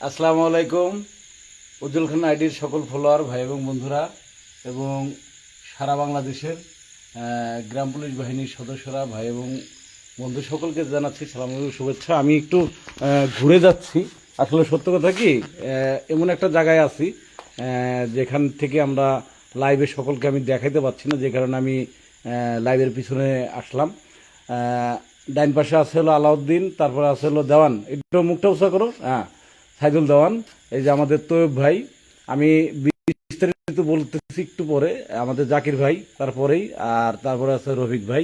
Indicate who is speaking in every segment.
Speaker 1: আসসালামু আলাইকুম। উজ্জ্বল খান আইডির সকল ফলোয়ার ভাই এবং বন্ধুরা এবং সারা বাংলাদেশের গ্রাম পুলিশ বাহিনীর সদস্যরা ভাই এবং বন্ধু সকলকে জানাচ্ছি সালাম এবং শুভেচ্ছা। আমি একটু ঘুরে যাচ্ছি। আসলে সত্য কথা কি, এমন একটা জায়গায় আছি যেখান থেকে আমরা লাইভে সকলকে আমি দেখাইতে পারছি না, যে কারণে আমি লাইভের পিছনে আসলাম। ডাইন পাশে আছে হলো আলাউদ্দিন, তারপরে আছে হলো দেওয়ান। একটু মুখটা উঁচা করো। হ্যাঁ, সাইদুল দেওয়ান। এই যে আমাদের তৈয়ব ভাই। আমি বিস্তারিত বলতেছি একটু পরে। আমাদের জাকির ভাই তারপরেই, আর তারপরে আছে রফিক ভাই।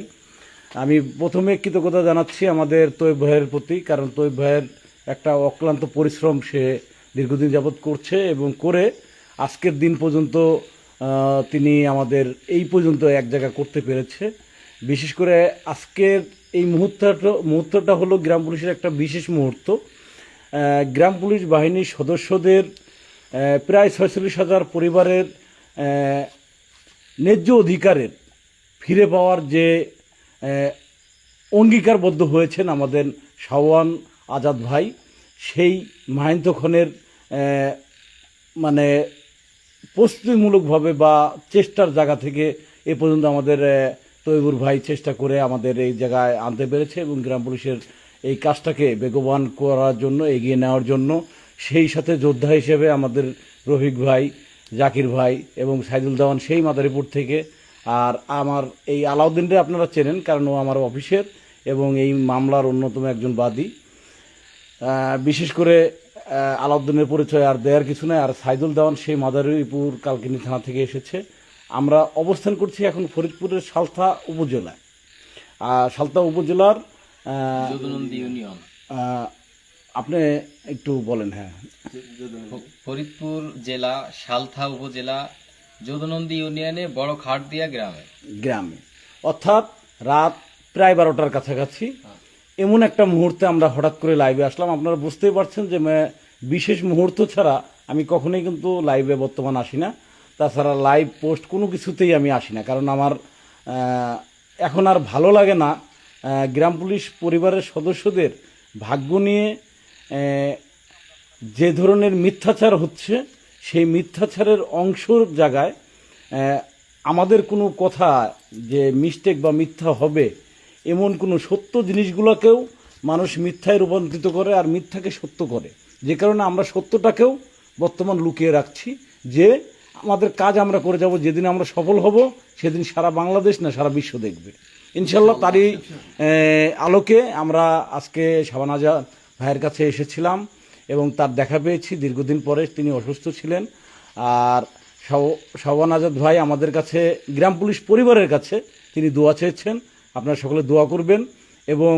Speaker 1: আমি প্রথমে কৃতজ্ঞতা জানাচ্ছি আমাদের তৈয়ব ভাইয়ের প্রতি, কারণ তৈয়ব ভাইয়ের একটা অক্লান্ত পরিশ্রম সে দীর্ঘদিন যাবৎ করছে এবং করে আজকের দিন পর্যন্ত তিনি আমাদের এই পর্যন্ত এক জায়গা করতে পেরেছে। বিশেষ করে আজকের এই মুহূর্তটা হলো গ্রাম পুলিশের একটা বিশেষ মুহূর্ত। গ্রাম পুলিশ বাহিনীর সদস্যদের প্রায় 46,000 পরিবারের ন্যায্য অধিকারের ফিরে পাওয়ার যে অঙ্গীকারবদ্ধ হয়েছেন আমাদের শাওয়ান আজাদ ভাই, সেই মাহেন্দ্রক্ষণের মানে প্রস্তুতিমূলকভাবে বা চেষ্টার জায়গা থেকে এ পর্যন্ত আমাদের তৈবুর ভাই চেষ্টা করে আমাদের এই জায়গায় আনতে পেরেছে এবং গ্রাম পুলিশের এই কাজটাকে বেগবান করার জন্য, এগিয়ে নেওয়ার জন্য সেই সাথে যোদ্ধা হিসেবে আমাদের রফিক ভাই, জাকির ভাই এবং সাইদুল দেওয়ান সেই মাদারীপুর থেকে। আর আমার এই আলাউদ্দিনরে আপনারা চেনেন, কারণ ও আমার অফিসের এবং এই মামলার অন্যতম একজন বাদী। বিশেষ করে আলাউদ্দিনের পরিচয় আর দেওয়ার কিছু নয়। আর সাইদুল দেওয়ান সেই মাদারীপুর কালকিনি থানা থেকে এসেছে। আমরা অবস্থান করছি এখন ফরিদপুরের সালথা উপজেলায়। সালথা উপজেলার
Speaker 2: যদুনন্দী ইউনিয়ন।
Speaker 1: আপনি একটু বলেন। হ্যাঁ,
Speaker 2: ফরিদপুর জেলা সালথা উপজেলা যদুনন্দী ইউনিয়নে বড় খাটদিয়া
Speaker 1: গ্রামে, অর্থাৎ রাত প্রায় 12টার কাছাকাছি এমন একটা মুহূর্তে আমরা হঠাৎ করে লাইভে আসলাম। আপনারা বুঝতেই পারছেন যে বিশেষ মুহূর্ত ছাড়া আমি কখনোই কিন্তু লাইভে বর্তমান আসি না। তাছাড়া লাইভ পোস্ট কোনো কিছুতেই আমি আসি না, কারণ আমার এখন আর ভালো লাগে না গ্রাম পুলিশ পরিবারের সদস্যদের ভাগ্য নিয়ে যে ধরনের মিথ্যাচার হচ্ছে, সেই মিথ্যাচারের অংশের জায়গায় আমাদের কোনো কথা যে মিস্টেক বা মিথ্যা হবে এমন কোনো সত্য জিনিসগুলোকেও মানুষ মিথ্যায় রূপান্তরিত করে আর মিথ্যাকে সত্য করে, যে কারণে আমরা সত্যটাকেও বর্তমান লুকিয়ে রাখছি। যে আমাদের কাজ আমরা করে যাব, যেদিন আমরা সফল হব সেদিন সারা বাংলাদেশ না সারা বিশ্ব দেখবে ইনশাল্লাহ। তারই আলোকে আমরা আজকে শাবানাজা ভাইয়ের কাছে এসেছিলাম এবং তার দেখা পেয়েছি দীর্ঘদিন পরে। তিনি অসুস্থ ছিলেন। আর শাবান আজাদ ভাই আমাদের কাছে, গ্রাম পুলিশ পরিবারের কাছে তিনি দোয়া চেয়েছেন। আপনারা সকলে দোয়া করবেন। এবং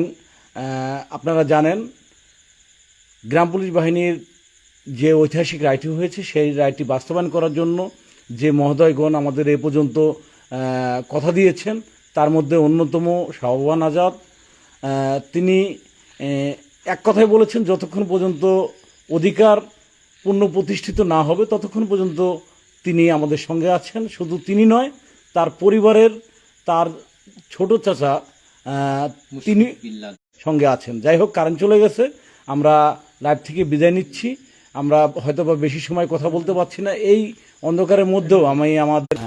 Speaker 1: আপনারা জানেন গ্রাম পুলিশ বাহিনীর যে ঐতিহাসিক রায়টি হয়েছে, সেই রায়টি বাস্তবায়ন করার জন্য যে মহোদয়গণ আমাদের এ পর্যন্ত কথা দিয়েছেন, তার মধ্যে অন্যতম শাবান আজাদ। তিনি এক কথায় বলেছেন, যতক্ষণ পর্যন্ত অধিকার পূর্ণ প্রতিষ্ঠিত না হবে ততক্ষণ পর্যন্ত তিনি আমাদের সঙ্গে আছেন। শুধু তিনি নয়, তার পরিবারের তার ছোট চাচা তিনি সঙ্গে আছেন। যাই হোক, কারেন্ট চলে গেছে, আমরা লাইভ থেকে বিদায় নিচ্ছি। আমরা হয়তো বা বেশি সময় কথা বলতে পারছি না এই অন্ধকারের মধ্যেও। আমি আমাদের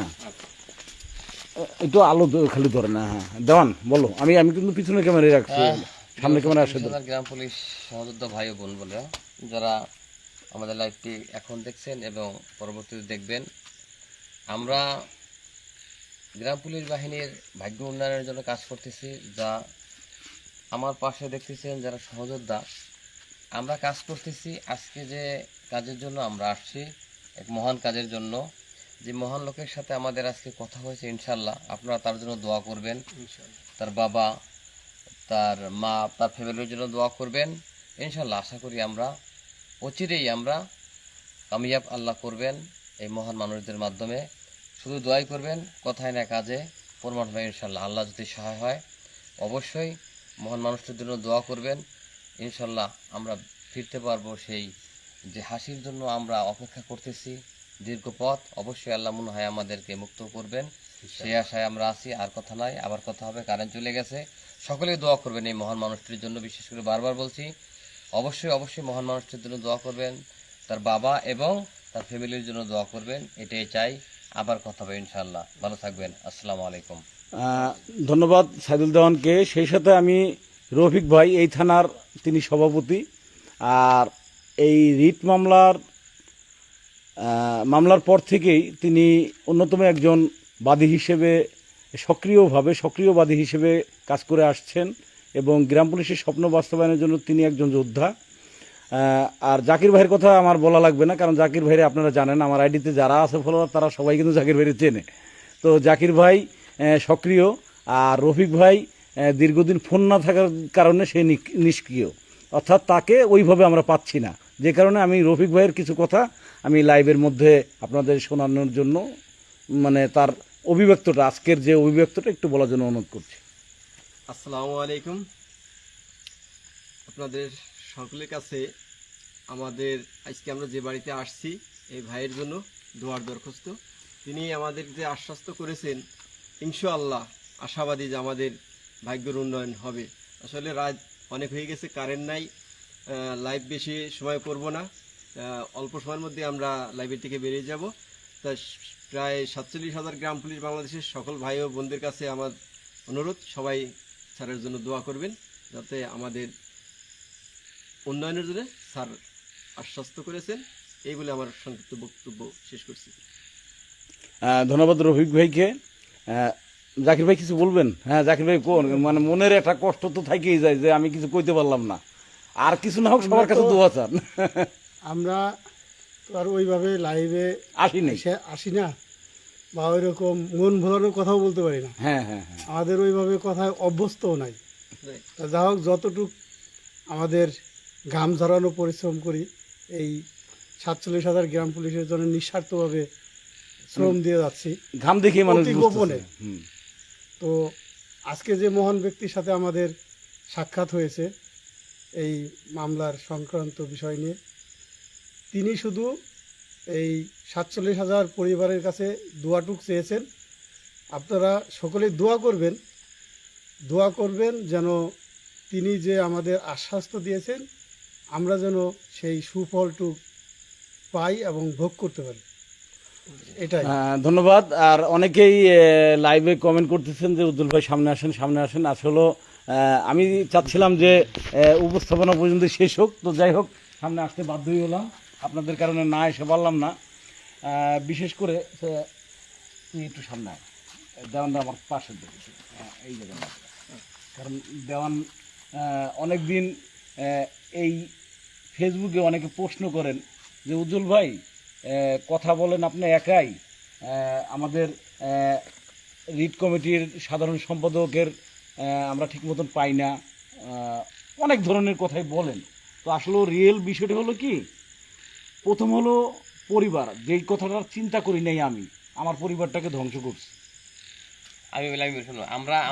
Speaker 1: একটু আলো খালি ধরে না। হ্যাঁ, দেওয়ান বলো। আমি কিন্তু পিছনে ক্যামেরা রাখছি, সামনে ক্যামেরা আসে।
Speaker 2: গ্রাম পুলিশ সহযোদ্ধা ভাই ও বোন বলে যারা আমাদের লাইভটি এখন দেখছেন এবং পরবর্তীতে দেখবেন, আমরা গ্রাম পুলিশ বাহিনীর ভাগ্য উন্নয়নের জন্য কাজ করতেছি। যা আমার পাশে দেখতেছেন যারা সহযোদ্ধা, আমরা কাজ করতেছি আজকে যে কাজের জন্য আমরা আসছি, এক মহান কাজের জন্য। যে মহান লোকের সাথে আমাদের আজকে কথা হয়েছে, ইনশাল্লাহ আপনারা তার জন্য দোয়া করবেন। তার বাবা, তার মা, তার ফ্যামিলির জন্য দোয়া করবেন। ইনশাল্লাহ আশা করি আমরা অচিরেই আমরা কামিয়াব আল্লাহ করবেন এই মহান মানুষদের মাধ্যমে। শুধু দোয়াই করবেন, কথায় না কাজে প্রমাণ হয় ইনশাল্লাহ। আল্লাহ যদি সহায় হয় অবশ্যই মহান মানুষদের জন্য দোয়া করবেন। ইনশাল্লাহ আমরা ফিরতে পারবো সেই যে হাসির জন্য আমরা অপেক্ষা করতেছি। দীর্ঘ পথ, অবশ্যই আল্লাহ মনে হয় আমাদেরকে মুক্ত করবেন, সেই আশায় আমরা আছি। আর কথা নয়, আবার কথা হবে। কারেন্ট চলে গেছে। সকলেই দোয়া করবেন এই মহান মানুষটির জন্য। বিশেষ করে বারবার বলছি, অবশ্যই অবশ্যই মহান মানুষটির জন্য দোয়া করবেন, তার বাবা এবং তার ফ্যামিলির জন্য দোয়া করবেন, এটাই চাই। আবার কথা হবে ইনশাআল্লাহ। ভালো থাকবেন। আসসালামু আলাইকুম।
Speaker 1: ধন্যবাদ সাইদুল দেওয়ানকে। সেই সাথে আমি রফিক ভাই, এই থানার তিনি সভাপতি। আর এই রিট মামলার পর থেকেই তিনি অন্যতম একজন বাদী হিসেবে সক্রিয় বাদী হিসেবে কাজ করে আসছেন এবং গ্রাম পুলিশের স্বপ্ন বাস্তবায়নের জন্য তিনি একজন যোদ্ধা। আর জাকির ভাইয়ের কথা আমার বলা লাগবে না, কারণ জাকির ভাইরে আপনারা জানেন, আমার আইডিতে যারা আছে ফলোয়ার তারা সবাই কিন্তু জাকির ভাইরে চেনে। তো জাকির ভাই সক্রিয়, আর রফিক ভাই দীর্ঘদিন ফোন না থাকার কারণে সে নিষ্ক্রিয়, অর্থাৎ তাকে ওইভাবে আমরা পাচ্ছি না। যে কারণে আমি রফিক ভাইয়ের কিছু কথা আমি লাইভের মধ্যে আপনাদের শোনানোর জন্য, মানে তার অভিব্যক্তটা, আজকের যে অভিব্যক্তটা একটু বলার জন্য অনুরোধ করছি।
Speaker 3: আসসালামু আলাইকুম। আপনাদের সকলের কাছে আমাদের আজকে আমরা যে বাড়িতে আসছি এই ভাইয়ের জন্য দোয়ার দরখাস্ত। তিনি আমাদের যে আশ্বস্ত করেছেন, ইনশাআল্লাহ আশাবাদী যে আমাদের ভাগ্যের উন্নয়ন হবে। আসলে রাত অনেক হয়ে গেছে, কারেন্ট নাই, লাইভ বেশি সময় করব না, অল্প সময়ের মধ্যে আমরা লাইভের থেকে বেরিয়ে যাব। তা প্রায় 47,000 গ্রাম পুলিশ বাংলাদেশের সকল ভাই ও বোনদের কাছে আমার অনুরোধ, সবাই স্যারের জন্য দোয়া করবেন যাতে আমাদের উন্নয়নের জন্য স্যার আশ্বস্ত করেছেন। এই বলে আমার সংক্ষিপ্ত বক্তব্য শেষ করছি।
Speaker 1: ধন্যবাদ রফিক ভাইকে। জাকির ভাই কিছু বলবেন? হ্যাঁ জাকির ভাই কোন, মানে মনের একটা কষ্ট তো থাকেই যায় যে আমি কিছু কইতে পারলাম না, আর কিছু না হোক সবার কাছে দোয়া চান।
Speaker 4: আমরা তো আর ওইভাবে লাইভে আসি না, বা ওইরকম মন ভোলানোর কথাও বলতে পারি না।
Speaker 1: হ্যাঁ হ্যাঁ হ্যাঁ,
Speaker 4: আমাদের ওইভাবে কথায় অভ্যস্তও নাই। তা যা হোক, যতটুক আমাদের ঘাম ঝরানো পরিশ্রম করি এই 47,000 গ্রাম পুলিশের জন্য নিঃস্বার্থভাবে শ্রম দিয়ে যাচ্ছি,
Speaker 1: ঘাম দেখে মানুষ
Speaker 4: অতি গোপনে। তো আজকে যে মহান ব্যক্তির সাথে আমাদের সাক্ষাৎ হয়েছে এই মামলার সংক্রান্ত বিষয় নিয়ে, তিনি শুধু এই 47,000 পরিবারের কাছে দোয়াটুক চেয়েছেন। আপনারা সকলেই দোয়া করবেন যেন তিনি যে আমাদের আশ্বাস্ত দিয়েছেন আমরা যেন সেই সুফলটুক পাই এবং ভোগ করতে পারি, এটাই।
Speaker 1: ধন্যবাদ। আর অনেকেই লাইভে কমেন্ট করতেছেন যে উজ্জ্বল ভাই সামনে আসেন। আসলে আমি চাচ্ছিলাম যে উপস্থাপনা পর্যন্ত শেষ হোক, তো যাই হোক সামনে আসতে বাধ্যই হলাম, আপনাদের কারণে না এসে পারলাম না। বিশেষ করে তুই একটু সামনে আয়, দেওয়ানটা আমার পাশে দেখেছি, এই জায়গায়, কারণ দেওয়ান অনেক দিন এই ফেসবুকে অনেকে প্রশ্ন করেন যে উজ্জ্বল ভাই কথা বলেন আপনি একাই, আমাদের রিট কমিটির সাধারণ সম্পাদকের আমরা ঠিক মতন পাই না, অনেক ধরনের কথাই বলেন। তো আসলে রিয়েল বিষয়টা হলো কি, প্রথম হলো পরিবার, যেই কথাটা চিন্তা করি নাই আমি, আমার পরিবারটাকে ধ্বংস করছি।
Speaker 2: আমি শুনো,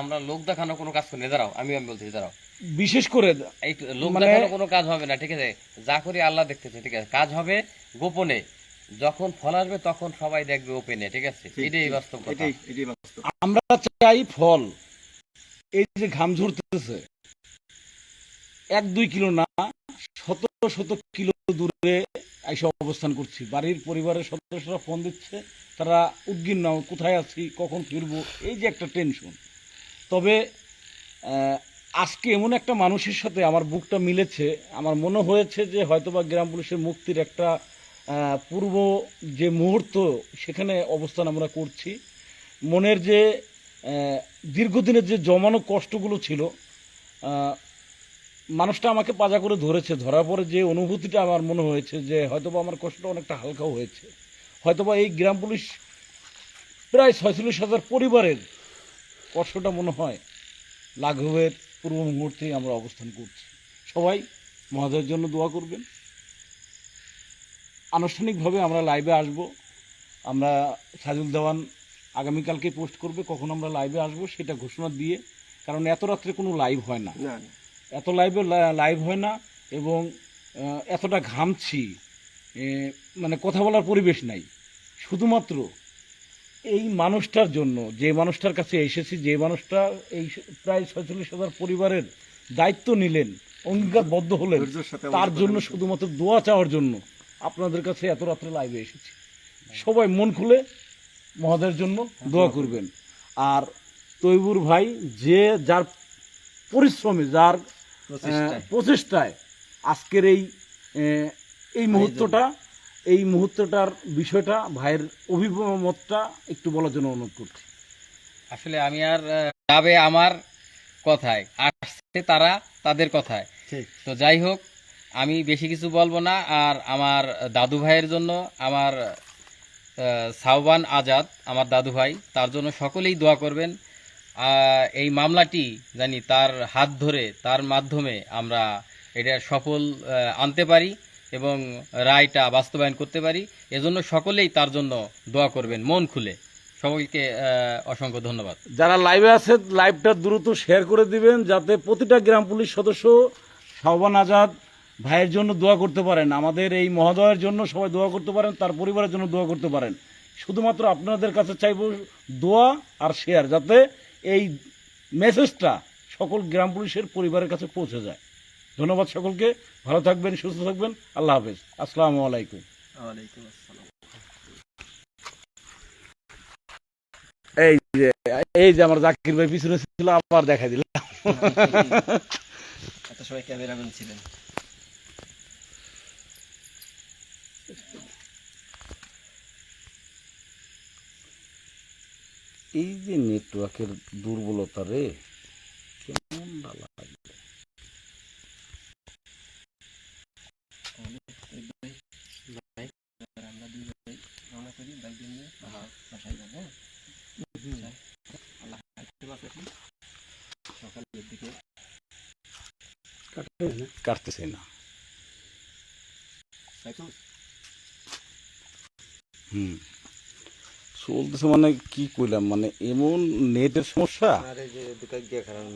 Speaker 2: আমরা লোক দেখানো কোনো কাজ করি না। দাঁড়াও, আমি বলতেছি, দাঁড়াও।
Speaker 1: বিশেষ করে
Speaker 2: এই লোক দেখানো কোনো কাজ হবে না, ঠিক আছে? যা করি আল্লাহ দেখতেছে, ঠিক আছে? কাজ হবে গোপনে, যখন ফল আসবে তখন সবাই দেখবে ওপেনে, ঠিক আছে? এটাই বাস্তব কথা।
Speaker 1: আমরা চাই ফল। এই যে ঘাম ঝরতেছে 1-2 কিলো না, শত কিলো দূরে এসে অবস্থান করছি। বাড়ির পরিবারের সদস্যরা ফোন দিচ্ছে, তারা উদ্বিগ্ন, কোথায় আছি, কখন ফিরবো, এই যে একটা টেনশন। তবে আজকে এমন একটা মানুষের সাথে আমার বুকটা মিলেছে, আমার মনে হয়েছে যে হয়তোবা গ্রাম পুলিশের মুক্তির একটা পূর্ব যে মুহূর্ত, সেখানে অবস্থান আমরা করছি। মনের যে দীর্ঘদিনের যে জমানো কষ্টগুলো ছিল, মানুষটা আমাকে পাজা করে ধরেছে, ধরার পরে যে অনুভূতিটা আমার মনে হয়েছে যে হয়তোবা আমার কষ্টটা অনেকটা হালকাও হয়েছে। হয়তোবা এই গ্রাম পুলিশ প্রায় 46,000 পরিবারের কষ্টটা মনে হয় লাঘবের পূর্ব মুহূর্তেই আমরা অবস্থান করছি। সবাই মহাদয়ের জন্য দোয়া করবেন। আনুষ্ঠানিকভাবে আমরা লাইভে আসব, আমরা সাইদুল দেওয়ান আগামীকালকে পোস্ট করবে কখন আমরা লাইভে আসব সেটা ঘোষণা দিয়ে, কারণ এত রাত্রে কোনো লাইভ হয় না, এত লাইভ হয় না, এবং এতটা ঘামছি, মানে কথা বলার পরিবেশ নাই। শুধুমাত্র এই মানুষটার জন্য, যে মানুষটার কাছে এসেছি, যে মানুষটা এই প্রায় 46,000 পরিবারের দায়িত্ব নিলেন, অঙ্গীকারবদ্ধ হলেন,
Speaker 3: ধৈর্যের সাথে
Speaker 1: তার
Speaker 3: আমাদের
Speaker 1: জন্য
Speaker 3: কথা বলতে
Speaker 1: শুধুমাত্র দোয়া চাওয়ার জন্য আপনাদের কাছে এত রাত্রে লাইভে এসেছি। সবাই মন খুলে মহাদের জন্য দোয়া করবেন। আর তৈবুর ভাই যে যার পরিশ্রমে, যার
Speaker 3: প্রচেষ্টায়।
Speaker 1: প্রচেষ্টায় আজকের এই মুহূর্তটার বিষয়টা, ভাইয়ের অভিমতটা একটু বলার জন্য অনুরোধ করছি।
Speaker 2: আসলে আমি আর যাবে আমার কথায়, আসছে তারা তাদের কথায়।
Speaker 3: ঠিক।
Speaker 2: তো যাই হোক, আমি বেশি কিছু বলবো না। আর আমার দাদু ভাইয়ের জন্য, আমার সাওবান আজাদ আমার দাদু ভাই, তার জন্য সকলেই দোয়া করবেন। এই মামলাটি জানি তার হাত ধরে, তার মাধ্যমে আমরা এটা সফল আনতে পারি এবং রায়টা বাস্তবায়ন করতে পারি। এজন্য সকলেই তার জন্য দোয়া করবেন মন খুলে। সকলকে অসংখ্য ধন্যবাদ।
Speaker 1: যারা লাইভে আছেন, লাইভটা দ্রুত শেয়ার করে দিবেন, যাতে প্রতিটা গ্রাম পুলিশ সদস্য শাহবান আজাদ ভাইয়ের জন্য দোয়া করতে পারেন, আমাদের এই মহোদয়ের জন্য সবাই দোয়া করতে পারেন, তার পরিবারের জন্য দোয়া করতে পারেন। শুধুমাত্র আপনাদের কাছে চাইব দোয়া আর শেয়ার, যাতে এই মেসেজটা সকল গ্রাম পুলিশের পরিবারের কাছে পৌঁছে যায়। ধন্যবাদ সকলকে, ভালো থাকবেন, সুস্থ থাকবেন, আল্লাহ হাফেজ, আসসালামু আলাইকুম।
Speaker 3: ওয়ালাইকুম আসসালাম।
Speaker 1: এই যে আমার জাকির ভাই পিছনে ছিল, আবার দেখা দিলাম।
Speaker 3: এত সবাই ক্যামেরাম্যান ছিলেন।
Speaker 1: এই যে নেটওয়ার্কের দুর্বলতা রে, কেমন লাগে।
Speaker 3: আমরা দুই ভাই রওনা করি বাইক নিয়ে বাসায় যাবো। আল্লাহ হাফেজ। সকালের দিকে
Speaker 1: কাটতেছে না।
Speaker 3: সাইকেল
Speaker 1: চলতেছে মানে কি কইলাম, মানে এমন নেটের সমস্যা।
Speaker 3: আরে যে দুটো গিয়ে খারাপ